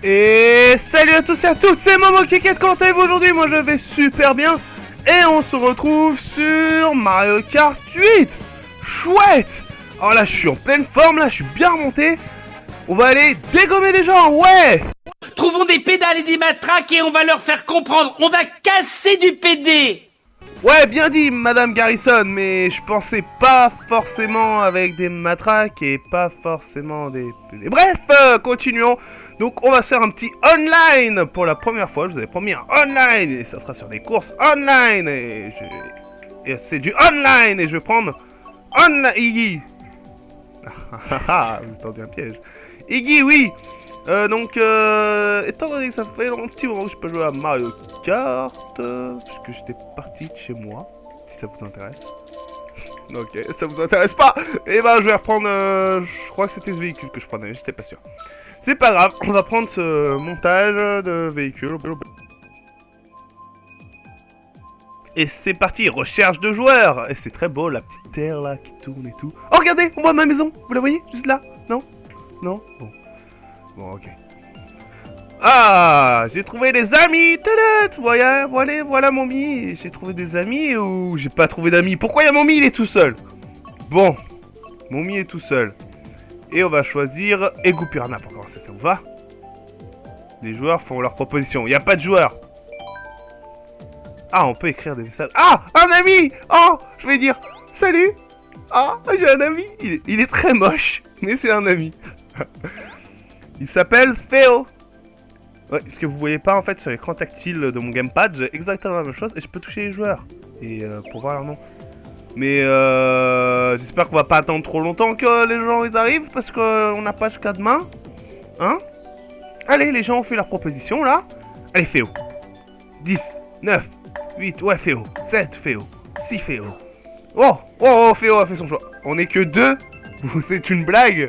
Et salut à tous et à toutes, c'est Momo Keket, comment allez-vous aujourd'hui? Moi je vais super bien. Et on se retrouve sur Mario Kart 8. Chouette. Alors là je suis en pleine forme, là je suis bien remonté. On va aller dégommer des gens, ouais. Trouvons des pédales et des matraques et on va leur faire comprendre. On va casser du PD. Ouais, bien dit, Madame Garrison, mais je pensais pas forcément avec des matraques et pas forcément des... Bref, continuons. Donc on va se faire un petit online pour la première fois. Je vous avais promis un online et ça sera sur des courses online. Et c'est du online et je vais prendre... Iggy. Vous tendez un piège. Iggy, oui. Étant donné que ça fait un petit moment que je peux jouer à Mario Kart, puisque j'étais parti de chez moi, si ça vous intéresse. Ok, ça vous intéresse pas. Et ben je vais reprendre, je crois que c'était ce véhicule que je prenais, j'étais pas sûr. C'est pas grave, on va prendre ce montage de véhicule. Et c'est parti, recherche de joueurs. Et c'est très beau, la petite terre là qui tourne et tout. Oh regardez, on voit ma maison, vous la voyez, juste là? Non? Non? Bon. Bon, ok. Ah, j'ai trouvé des amis. Voilà mon mi. J'ai trouvé des amis ou j'ai pas trouvé d'amis. Pourquoi il y a mon mi, il est tout seul? Bon, mon mi est tout seul. Et on va choisir Ego Piranha pour commencer, ça vous va? Les joueurs font leur proposition. Il n'y a pas de joueurs. Ah, on peut écrire des messages. Ah, un ami. Oh, je vais dire salut. Ah, j'ai un ami. Il est très moche, mais c'est un ami. Il s'appelle Théo. Ouais, ce que vous voyez pas en fait sur l'écran tactile de mon gamepad, j'ai exactement la même chose et je peux toucher les joueurs. Et pour voir leur nom. Mais j'espère qu'on va pas attendre trop longtemps que les gens ils arrivent parce qu'on n'a pas jusqu'à demain. Hein? Allez, les gens ont fait leur proposition là. Allez, Féo. 10, 9, 8, ouais, Féo. 7, Féo. 6, Féo. Oh, Féo a fait son choix. On est que 2. C'est une blague.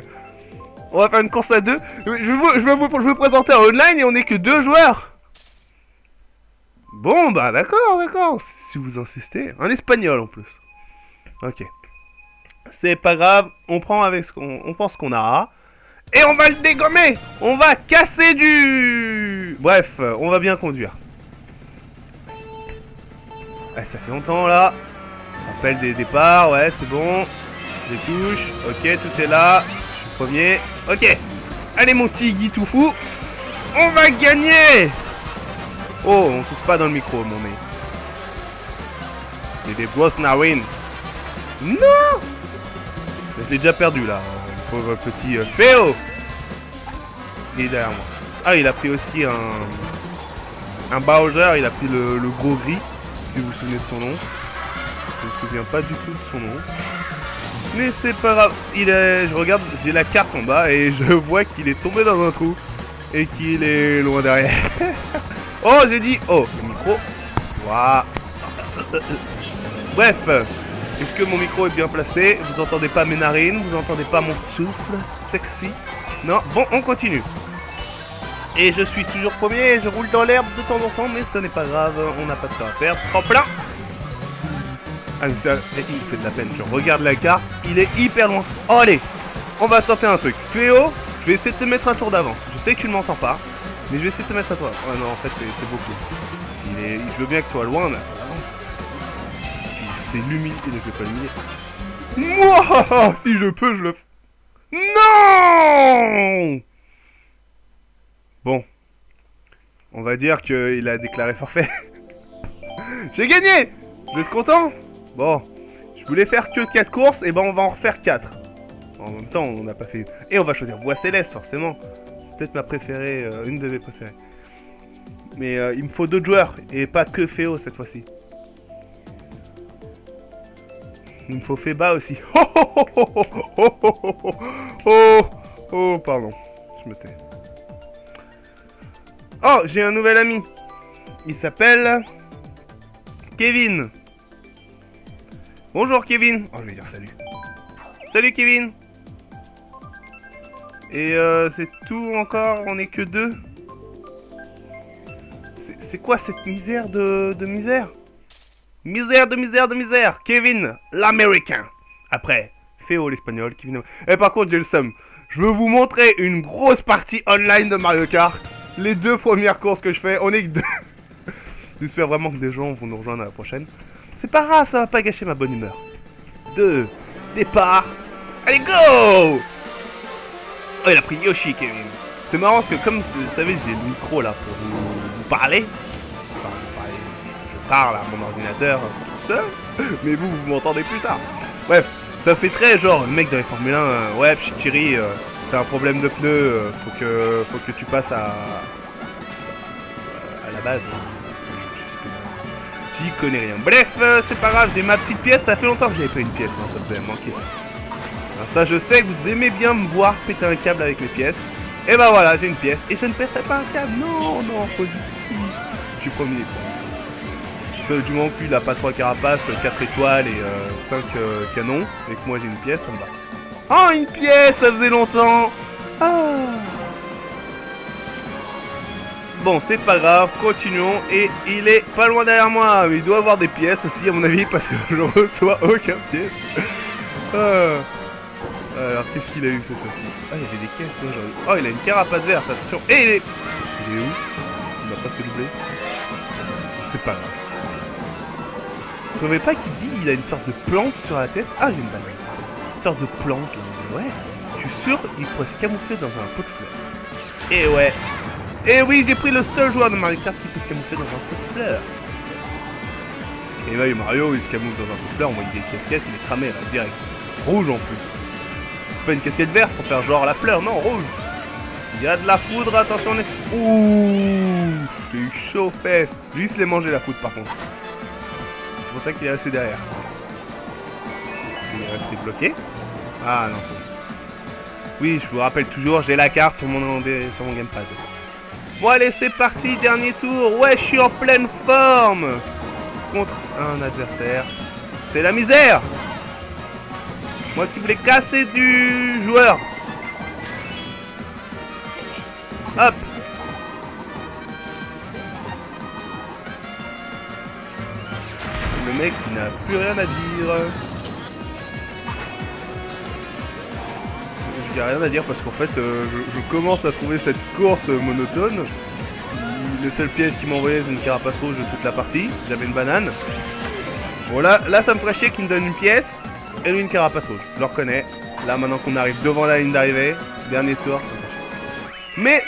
On va faire une course à 2. Je vais vous présenter en online et on est que 2 joueurs. Bon, bah d'accord. Si vous insistez. Un espagnol en plus. Ok. C'est pas grave. On prend avec ce qu'on pense qu'on a. Et on va le dégommer. On va casser du... Bref, on va bien conduire. Ouais, ça fait longtemps là. Rappel des départs. Ouais, c'est bon. Je touche. Ok, tout est là. Premier, ok. Allez mon petit Guy tout fou. On va gagner. Oh, on touche pas dans le micro, mon nez. C'est des grosses narines. Non. Je l'ai déjà perdu là. Pauvre petit Féo. Il est derrière moi. Ah, il a pris aussi un Bowser. Il a pris le gros gris. Si vous vous souvenez de son nom. Je me souviens pas du tout de son nom. Mais c'est pas grave, je regarde, j'ai la carte en bas et je vois qu'il est tombé dans un trou et qu'il est loin derrière. Oh, j'ai dit, oh, le micro. Waouh. Bref, est-ce que mon micro est bien placé? Vous entendez pas mes narines? Vous entendez pas mon souffle sexy? Non, bon, on continue. Et je suis toujours premier, je roule dans l'herbe de temps en temps, mais ce n'est pas grave, on n'a pas de temps à faire. Tremplin. Ah mais ça, il fait de la peine, je regarde la carte, il est hyper loin. Oh allez, on va tenter un truc. Féo, je vais essayer de te mettre un tour d'avance. Je sais que tu ne m'entends pas, mais je vais essayer de te mettre un tour d'avance. Oh non, en fait c'est beaucoup. Je veux bien que ce soit loin, mais avance. C'est l'humilité, je vais pas l'humilier. Moi, si je peux, je le fais. Non. Bon. On va dire qu'il a déclaré forfait. J'ai gagné. Vous êtes content? Bon, je voulais faire que 4 courses, et ben on va en refaire 4. En même temps, on n'a pas fait... Et on va choisir Voix Céleste, forcément. C'est peut-être ma préférée, une de mes préférées. Mais il me faut d'autres joueurs, et pas que Féo cette fois-ci. Il me faut Féba aussi. Oh, pardon. Je me tais. Oh, j'ai un nouvel ami. Il s'appelle... Kevin. Bonjour Kevin. Oh, je vais dire salut. Salut Kevin. Et c'est tout encore, on est que 2. C'est quoi cette misère de misère? Misère de misère. Kevin, l'américain. Après, Féo l'espagnol, Kevin... par contre, j'ai le seum. Je veux vous montrer une grosse partie online de Mario Kart. Les 2 premières courses que je fais, on est que 2. J'espère vraiment que des gens vont nous rejoindre à la prochaine. C'est pas grave, ça va pas gâcher ma bonne humeur. 2, départ. Allez, go! Oh, il a pris Yoshi, Kevin. C'est marrant parce que comme vous savez, j'ai le micro là pour vous parler. Enfin, vous parler. Je parle à mon ordinateur tout seul, mais vous m'entendez plus tard. Bref, ça fait très genre, le mec dans les Formule 1, ouais, Thierry, t'as un problème de pneu, faut que tu passes à la base. J'y connais rien. Bref, c'est pas grave, j'ai ma petite pièce, ça fait longtemps que j'avais pas une pièce, hein, ça vous avait manqué ça. Alors ça, je sais que vous aimez bien me voir péter un câble avec les pièces. Et bah voilà, j'ai une pièce, et je ne pèterai pas un câble, non, pas du tout. Je suis premier, quoi. Du moment qu'il a pas 3 carapaces, 4 étoiles et 5 canons, et que moi j'ai une pièce, ça me va. Oh, une pièce, ça faisait longtemps. Ah. Bon, c'est pas grave, continuons. Et il est pas loin derrière moi, mais il doit avoir des pièces aussi, à mon avis, parce que je reçois aucun pièce. Alors, qu'est-ce qu'il a eu cette fois-ci? Ah, il y avait des caisses, là, genre... Oh, il a une carapace verte, attention. Et il est où? Il m'a presque doublé. C'est pas grave. Vous trouvez pas qu'il dit il a une sorte de plante sur la tête? Ah, j'ai une banane. Une sorte de plante, là. Ouais. Je suis sûr qu'il pourrait se camoufler dans un pot de fleurs. Et ouais. Et oui, j'ai pris le seul joueur de Mario Kart qui peut se camoufler dans un pot de fleurs. Et là, Mario, il se camoufle dans un pot de fleurs, on voit des casquettes, il est cramé, là, direct. Rouge en plus. C'est pas une casquette verte pour faire genre la fleur, non, rouge. Il y a de la foudre, attention, on est... Ouh, j'ai eu chaud fest. Lui, il se l'est mangé la foudre, par contre. C'est pour ça qu'il est resté derrière. Il est resté bloqué. Ah non, c'est bon. Oui, je vous rappelle toujours, j'ai la carte sur mon gamepad. Bon allez, c'est parti, dernier tour. Ouais, je suis en pleine forme. Contre un adversaire. C'est la misère. Moi qui voulais casser du joueur. Hop. Le mec qui n'a plus rien à dire. Il n'y a rien à dire parce qu'en fait je commence à trouver cette course monotone. Le seul piège qui m'a envoyé c'est une carapace rouge de toute la partie. J'avais une banane. Bon là ça me ferait chier qu'il me donne une pièce et lui une carapace rouge. Je le reconnais. Là maintenant qu'on arrive devant la ligne d'arrivée, dernier tour. Mais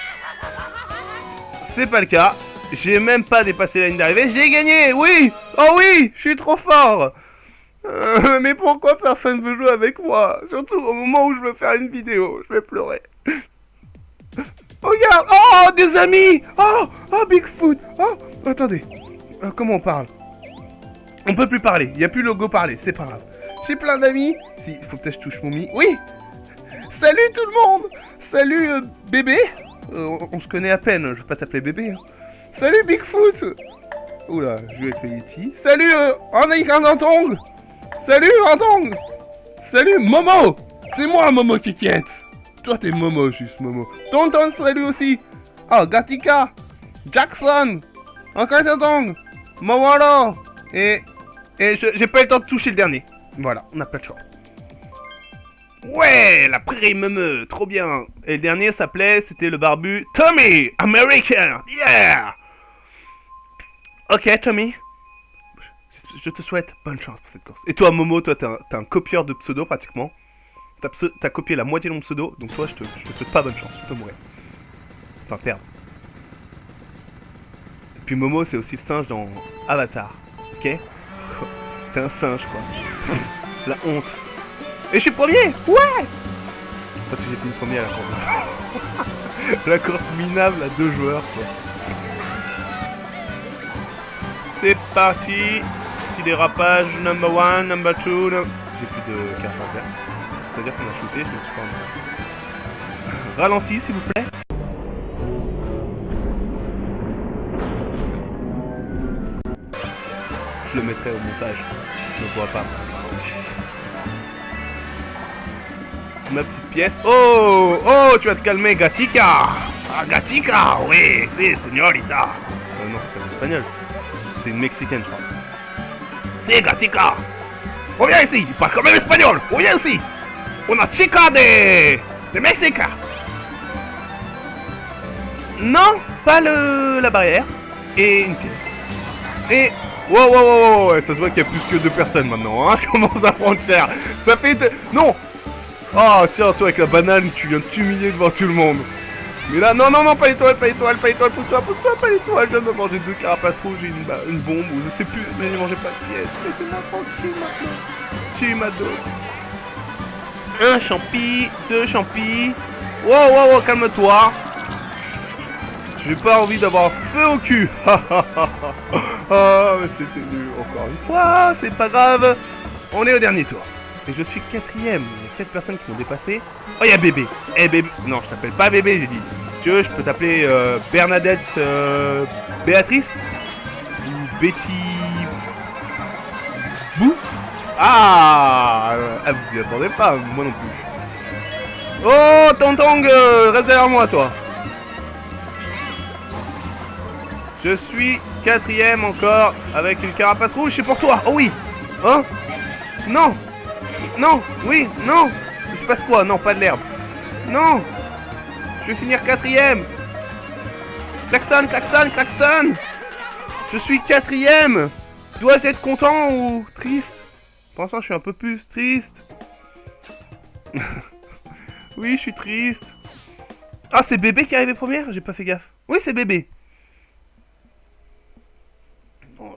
c'est pas le cas. J'ai même pas dépassé la ligne d'arrivée. J'ai gagné. Oui. Oh oui. Je suis trop fort. Mais pourquoi personne veut jouer avec moi? Surtout au moment où je veux faire une vidéo, je vais pleurer. Regarde. Oh, des amis. Oh, Bigfoot. Oh, attendez. Comment on parle? On peut plus parler, il n'y a plus le logo parler, c'est pas grave. J'ai plein d'amis. Si, il faut peut-être que je touche mon mi. Oui. Salut tout le monde. Salut bébé. On se connaît à peine, je vais pas t'appeler bébé. Hein. Salut Bigfoot. Oula, je vais avec le Yeti. Salut Randantong. Salut Randong. Salut Momo. C'est moi Momo Kikiette. Toi t'es Momo juste Momo. Tonton salut aussi. Oh Gatika. Jackson. Encore Tonton. Mowaro. Et j'ai pas eu le temps de toucher le dernier. Voilà, on n'a pas de choix. Ouais, la prairie meumeux, trop bien. Et le dernier c'était le barbu Tommy American. Yeah. Ok Tommy. Je te souhaite bonne chance pour cette course. Et toi Momo, toi t'es un copieur de pseudo pratiquement. T'as copié la moitié de mon pseudo, donc toi je te souhaite pas bonne chance, tu peux mourir. Enfin perdre. Et puis Momo c'est aussi le singe dans Avatar. Ok. T'es un singe quoi. La honte. Et je suis premier. Ouais. Parce que j'ai fini premier à la course. La course minable à 2 joueurs quoi. C'est parti. Petit dérapage, number 1, number 2, J'ai plus de carte à faire. C'est-à-dire qu'on a shooté, c'est super mal. Ralenti s'il vous plaît. Je le mettrai au montage. Je ne vois pas. Ma petite pièce. Oh, tu vas te calmer, Gatica. Ah, Gatica, oui, si, señorita. Non, c'est pas en espagnol. C'est une mexicaine, je crois. Si, Gatica. Reviens ici, il parle quand même espagnol. Reviens ici. Una chica de Mexico. Non, pas la barrière. Et une pièce. Et... Wow, wow, wow, wow, ça se voit qu'il y a plus que 2 personnes maintenant, hein. Comment ça prend cher. Ça fait... Non. Oh, tiens, toi avec la banane, tu viens de t'humilier devant tout le monde. Mais là, non, non, non, pas l'étoile, pas l'étoile, pas l'étoile, pousse-toi, pas l'étoile. Je viens de manger 2 carapaces rouges et une bombe, ou je sais plus, mais j'ai mangé pas de pièces. Laissez-moi tranquille maintenant. J'ai eu ma dose. 1 champi, 2 champis. Wow, wow, wow, calme-toi. J'ai pas envie d'avoir feu au cul. Ah, mais c'était nul. Encore une fois, c'est pas grave. On est au dernier tour. Et je suis 4ème. Il y a 4 personnes qui m'ont dépassé. Oh, il y a bébé. Eh, bébé. Non, je t'appelle pas bébé, j'ai dit. Tu veux, je peux t'appeler Bernadette Béatrice ou Betty Bou. Ah, vous y attendez pas, moi non plus. Oh, Tantang, reste derrière moi, toi. Je suis 4ème encore avec une carapace rouge, c'est pour toi. Oh oui. Hein? Non. Non. Oui. Non. Il se passe quoi? Non, pas de l'herbe. Non. Je vais finir 4ème. Klaxon, klaxon, klaxon. Je suis 4ème. Dois-je être content ou triste? Pour l'instant, je suis un peu plus triste. Oui, je suis triste. Ah, c'est bébé qui est arrivé première? J'ai pas fait gaffe. Oui, c'est bébé. Oh,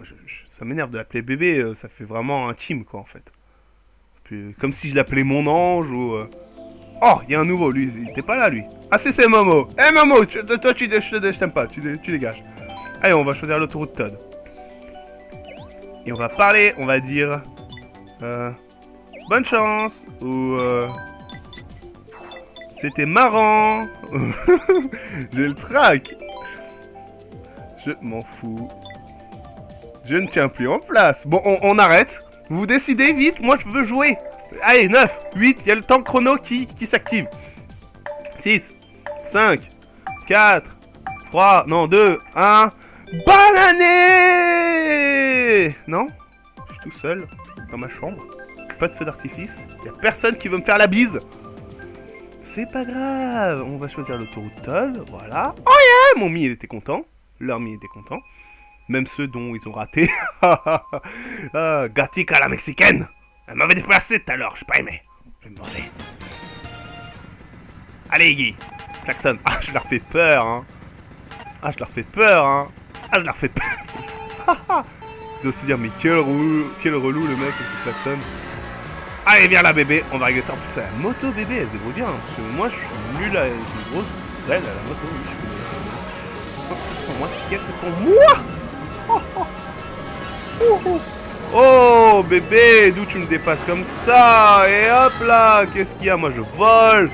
ça m'énerve de l'appeler bébé, ça fait vraiment intime quoi en fait. Puis, comme si je l'appelais mon ange ou... Oh, il y a un nouveau, lui, il était pas là lui. Ah c'est Momo. Eh Momo, toi je t'aime pas, tu dégages. Allez, on va choisir l'autoroute Todd. Et on va parler, on va dire... bonne chance, ou... c'était marrant. J'ai le trac. Je m'en fous. Je ne tiens plus en place. Bon, on arrête. Vous décidez vite, moi je veux jouer. Allez, 9, 8, il y a le temps chrono qui s'active. 6, 5, 4, 3, non, 2, 1. Bonne année! Non? Je suis tout seul dans ma chambre. Pas de feu d'artifice. Il n'y a personne qui veut me faire la bise. C'est pas grave. On va choisir l'autoroute Todd. Voilà. Oh yeah! Mon mi, il était content. Leur mi était content. Même ceux dont ils ont raté. Gatica la mexicaine. Elle m'avait déplacé tout à l'heure, j'ai pas aimé. Je vais me manger. Allez Iggy, klaxon. Ah, je leur fais peur, hein. Ah, je leur fais peur, hein. Ah, je leur fais peur. Je dois aussi dire, mais quel relou le mec qui klaxonne. Allez, viens là bébé, on va régler ça. En plus, la moto bébé, elle se débrouille bien. Parce que moi, je suis nul à une grosse règle à la moto. Oui, je connais. Donc, c'est pour moi, c'est pour moi. Oh bébé, d'où tu me dépasses comme ça? Et hop là, qu'est-ce qu'il y a? Moi je vole.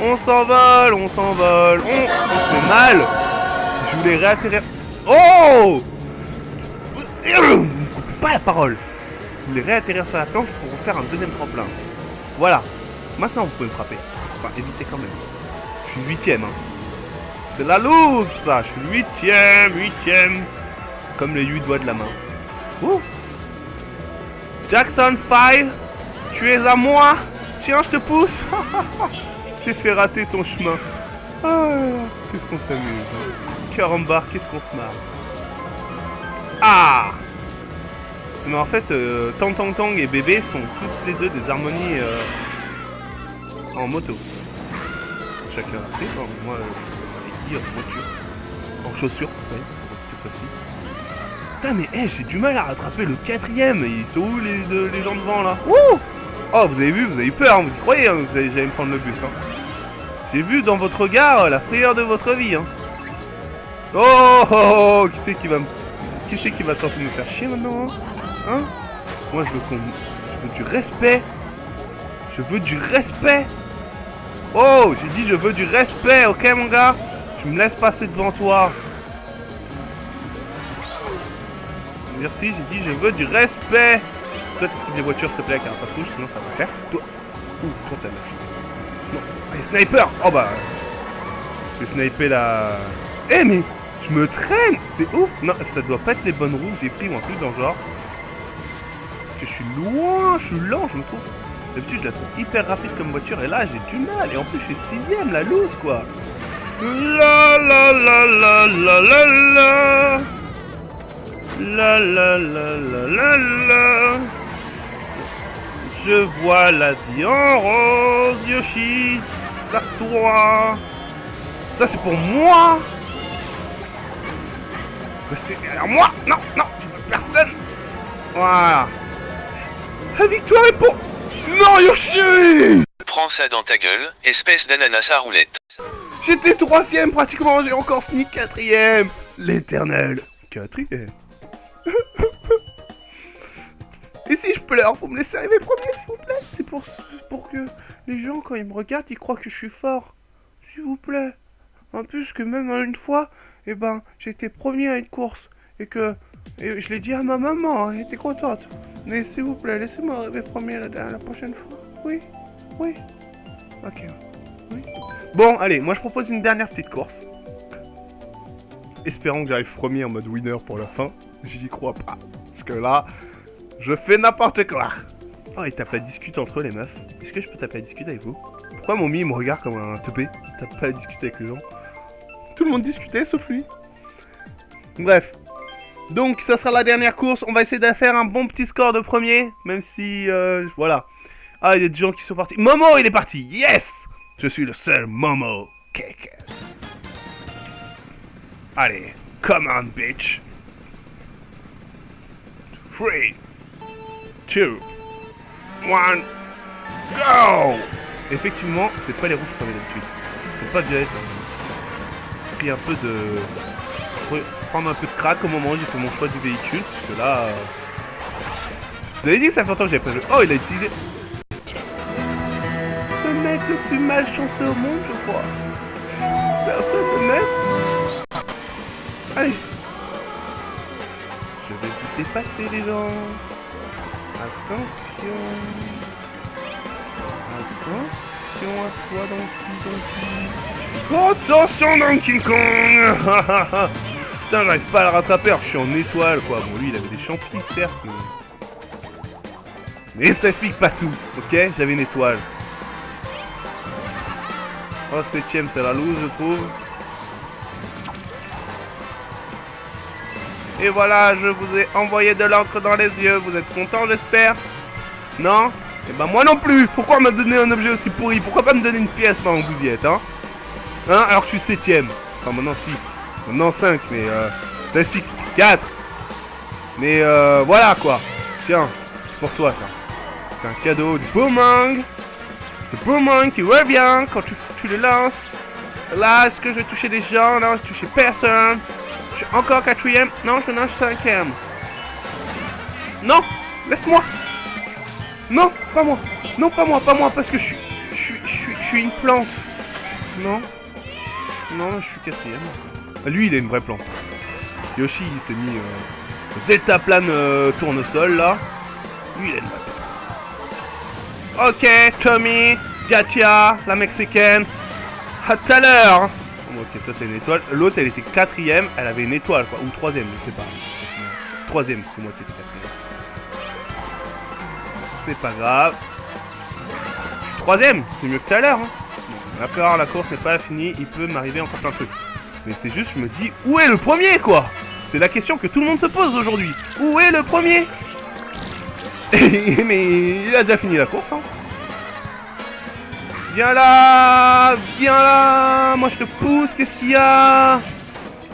On s'envole, on s'envole. On se fait mal. Je voulais réatterrir. Oh! Ne me coupez pas la parole. Je voulais réatterrir sur la planche pour vous faire un deuxième tremplin. Voilà. Maintenant vous pouvez me frapper. Enfin, évitez quand même. Je suis 8ème. Hein. C'est la loose ça. Je suis 8ème. Comme les 8 doigts de la main. Ouh. Jackson 5, tu es à moi. Tiens, je te pousse. J'ai fait rater ton chemin. Ah, qu'est-ce qu'on s'amuse. Carambar, qu'est-ce qu'on se marre. Ah. Mais en fait, Tang Tang Tang et Bébé sont toutes les deux des harmonies en moto. Chacun a fait. Non, moi, en voiture. En chaussures, oui, plus précis. Putain mais j'ai du mal à rattraper le 4ème. Ils sont où les gens devant là? Wouh! Oh vous avez vu, vous avez eu peur, hein, vous y croyez, hein, vous allez me prendre le bus. Hein. J'ai vu dans votre regard la frayeur de votre vie. Hein. Oh, qui c'est qui va tenter de me faire chier maintenant? Hein? Moi je veux du respect. Je veux du respect. Oh, j'ai dit je veux du respect, ok mon gars? Tu me laisses passer devant toi. Merci, j'ai dit je veux du respect. Toi t'esquives les voitures s'il te plaît avec un passe rouge, sinon ça va faire. Toi. Ouh, toi ta mère. Non. Allez, sniper. Oh bah. Je vais sniper la... Eh mais je me traîne. C'est ouf. Non, ça doit pas être les bonnes roues que j'ai pris ou un truc dans le genre. Parce que je suis loin, je suis lent, je me trouve. D'habitude je la trouve hyper rapide comme voiture et là j'ai du mal. Et en plus je suis 6ème, la loose quoi. La la la la la la la. La la la la la la. Je vois la vie en rose, Yoshi. Casse-toi. Ça c'est pour moi. Restez derrière moi. Non, non, personne. Voilà. La victoire est pour... Non, Yoshi. Prends ça dans ta gueule, espèce d'ananas à roulette. J'étais 3ème pratiquement, j'ai encore fini 4ème. L'éternel 4ème. Et si je pleure, faut me laisser arriver premier s'il vous plaît. C'est pour que les gens quand ils me regardent, ils croient que je suis fort. S'il vous plaît. En plus que même une fois, eh ben, j'ai été premier à une course. Et je l'ai dit à ma maman, elle était contente. Mais s'il vous plaît, laissez-moi arriver premier la prochaine fois. Oui, oui. Ok, oui. Bon, allez, moi je propose une dernière petite course. Espérons que j'arrive premier en mode winner pour la fin. J'y crois pas. Parce que là, je fais n'importe quoi. Oh, il tape la discute entre les meufs. Est-ce que je peux taper la discute avec vous? Pourquoi mon me regarde comme un teubé? Il tape pas la discute avec les gens. Tout le monde discutait sauf lui. Bref. Donc, ça sera la dernière course. On va essayer de faire un bon petit score de premier. Même si, voilà. Ah, il y a des gens qui sont partis. Momo, il est parti. Yes! Je suis le seul Momo. Cake. Allez, come on, bitch. 3, 2, 1, go! Effectivement, c'est pas les rouges comme d'habitude. C'est pas violet. J'ai pris un peu de... prendre un peu de crack au moment où j'ai fait mon choix du véhicule. Parce que là... Je vous avais dit que ça fait longtemps que j'avais pas joué. Oh, il a utilisé... Le mec le plus malchanceux au monde, je crois. Personne ne m'aime. Allez. Je vais vous dépasser les gens. Attention. Attention à toi, Donkey Kong. Attention, Donkey Kong. Putain, j'arrive pas à le rattraper, alors je suis en étoile, quoi. Bon, lui, il avait des champis, certes, mais ça explique pas tout, ok? J'avais une étoile. Oh, 7ème, c'est la loose, je trouve. Et voilà, je vous ai envoyé de l'encre dans les yeux. Vous êtes content, j'espère? Non? Eh ben moi non plus. Pourquoi me donner un objet aussi pourri? Pourquoi pas me donner une pièce pendant que vous y êtes, hein? Hein? Alors que je suis 7ème. Enfin, maintenant 6. Maintenant 5, mais ça explique 4. Mais voilà, quoi. Tiens, c'est pour toi, ça. C'est un cadeau du boomerang. C'est le boomerang qui revient quand tu le lances. Là, est-ce que je vais toucher des gens? Non, je touché personne. Je suis encore 4ème. Non, je suis 5ème. Non, laisse-moi. Non, pas moi. Non, pas moi, parce que je suis une plante. Non. Non, je suis 4ème. Lui, il a une vraie plante. Yoshi, il s'est mis deltaplane tournesol, là. Lui, il a une vraie plante. Ok, Tommy, Gatia, la mexicaine. À tout à l'heure. Ok, toi t'as une étoile. L'autre elle était 4ème, elle avait une étoile quoi. Ou 3ème, je sais pas. 3ème, c'est moi qui étais 4ème. C'est pas grave. 3ème, c'est mieux que tout à l'heure. Hein. D'accord, la course n'est pas finie, il peut m'arriver encore plein de trucs. Mais c'est juste, je me dis, où est le premier quoi? C'est la question que tout le monde se pose aujourd'hui. Où est le premier? Mais il a déjà fini la course hein. Viens là, moi je te pousse, qu'est-ce qu'il y a?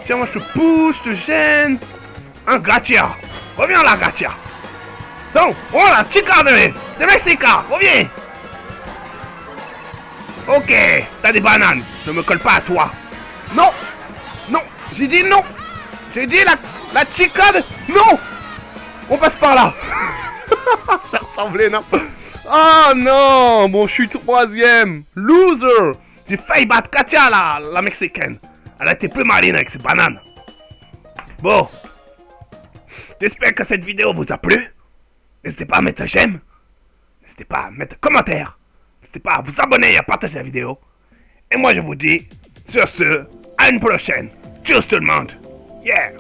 Tiens, moi je te pousse, je te gêne. Un Gatia, reviens là Gatia. Donc, voilà, chica de Mexica, reviens. Ok, t'as des bananes, ne me colle pas à toi. Non, non, j'ai dit non. J'ai dit la chica de... Non. On passe par là. Ça ressemblait, non? Oh non! Bon, je suis 3ème! Loser! J'ai failli battre Katia, la mexicaine! Elle a été plus maline avec ses bananes! Bon! J'espère que cette vidéo vous a plu! N'hésitez pas à mettre un j'aime! N'hésitez pas à mettre un commentaire! N'hésitez pas à vous abonner et à partager la vidéo! Et moi je vous dis, sur ce, à une prochaine! Tchuss tout le monde! Yeah!